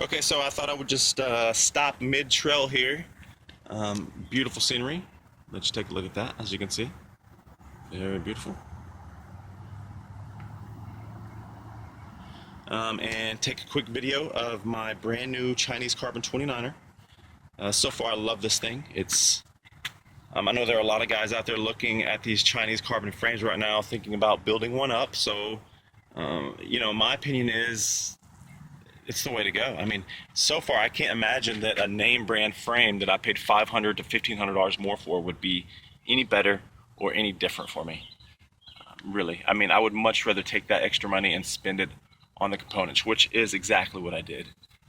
Okay, so I thought I would just stop mid-trail here. Beautiful scenery. Let's take a look at that, as you can see. Very beautiful. And take a quick video of my brand new Chinese Carbon 29er. So far, I love this thing. I know there are a lot of guys out there looking at these Chinese carbon frames right now, thinking about building one up. So, my opinion is it's the way to go. I mean, so far I can't imagine that a name brand frame that I paid $500 to $1,500 more for would be any better or any different for me. Really, I mean, I would much rather take that extra money and spend it on the components, which is exactly what I did.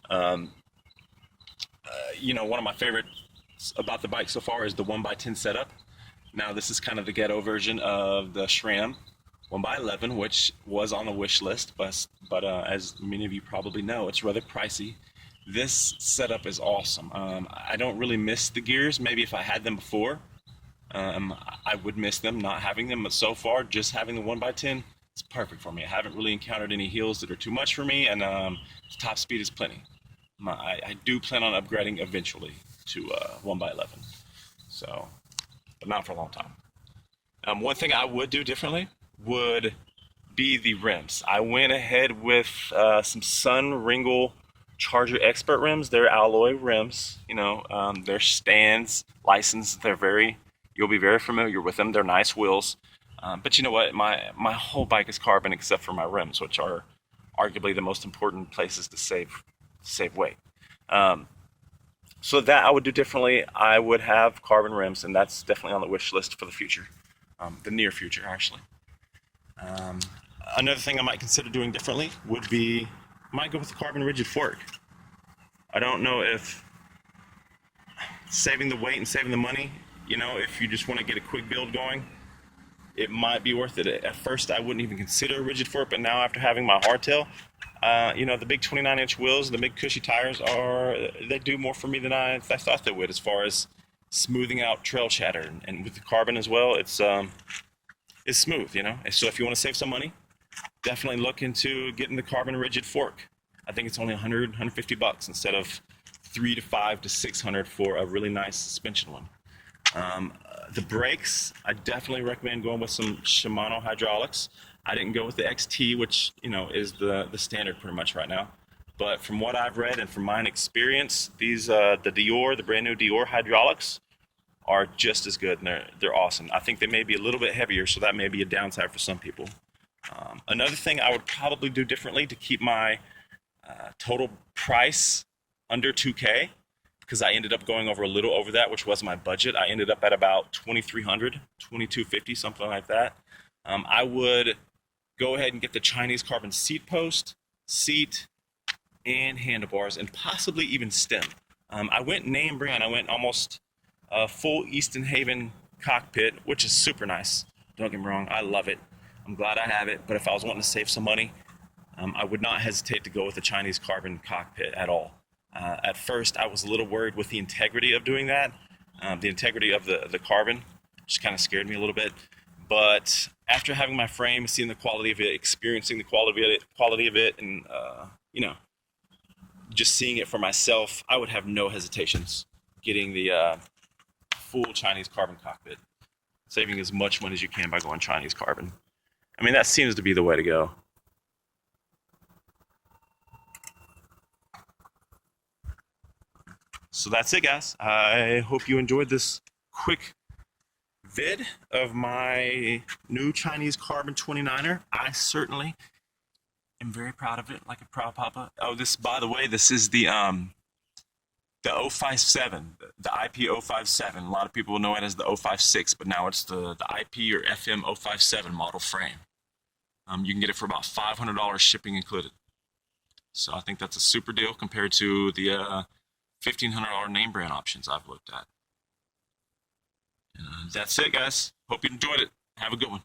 One of my favorites about the bike so far is the 1x10 setup. Now, this is kind of the ghetto version of the SRAM 1x11, which was on the wish list, but as many of you probably know, it's rather pricey. This setup is awesome. I don't really miss the gears. Maybe if I had them before, I would miss them not having them, but so far, just having the 1x10 is perfect for me. I haven't really encountered any hills that are too much for me, and top speed is plenty. I do plan on upgrading eventually to 1x11, so, but not for a long time. One thing I would do differently would be the rims. I went ahead with some Sun Ringle Charger Expert rims. They're alloy rims. They're stands licensed. You'll be very familiar with them. They're nice wheels. But you know what? My whole bike is carbon except for my rims, which are arguably the most important places to save weight. So that I would do differently. I would have carbon rims, and that's definitely on the wish list for the future, the near future, actually. Another thing I might consider doing differently would be, I might go with the carbon rigid fork. I don't know if saving the weight and saving the money, if you just want to get a quick build going, it might be worth it. At first, I wouldn't even consider a rigid fork, but now after having my hardtail, the big 29-inch wheels, the big cushy tires they do more for me than I thought they would as far as smoothing out trail chatter. And with the carbon as well, it's smooth, So if you want to save some money, definitely look into getting the carbon rigid fork. I think it's only $150 instead of $300 to $500 to $600 for a really nice suspension one. The brakes, I definitely recommend going with some Shimano hydraulics. I didn't go with the XT, which is the standard pretty much right now. But from what I've read and from my experience, these the brand new Dior hydraulics are just as good, and they're awesome. I think they may be a little bit heavier, so that may be a downside for some people. Another thing I would probably do differently to keep my total price under $2K, because I ended up going a little over that, which was my budget. I ended up at about $2,300, $2,250, something like that. I would go ahead and get the Chinese carbon seat post, seat, and handlebars, and possibly even stem. I went name brand. I went almost full Easton Haven cockpit, which is super nice. Don't get me wrong, I love it. I'm glad I have it, but if I was wanting to save some money, I would not hesitate to go with the Chinese carbon cockpit at all. At first, I was a little worried with the integrity of doing that. The integrity of the carbon just kind of scared me a little bit. But after having my frame, seeing the quality of it, experiencing the quality of it, and just seeing it for myself, I would have no hesitations getting the full Chinese carbon cockpit, saving as much money as you can by going Chinese carbon. I mean, that seems to be the way to go. So that's it, guys. I hope you enjoyed this quick vid of my new Chinese Carbon 29er. I certainly am very proud of it, like a proud papa. Oh, by the way, this is the 057, the IP-057. A lot of people know it as the 056, but now it's the IP or FM 057 model frame. You can get it for about $500 shipping included. So I think that's a super deal compared to the $1,500 name brand options I've looked at. That's it, guys. Hope you enjoyed it. Have a good one.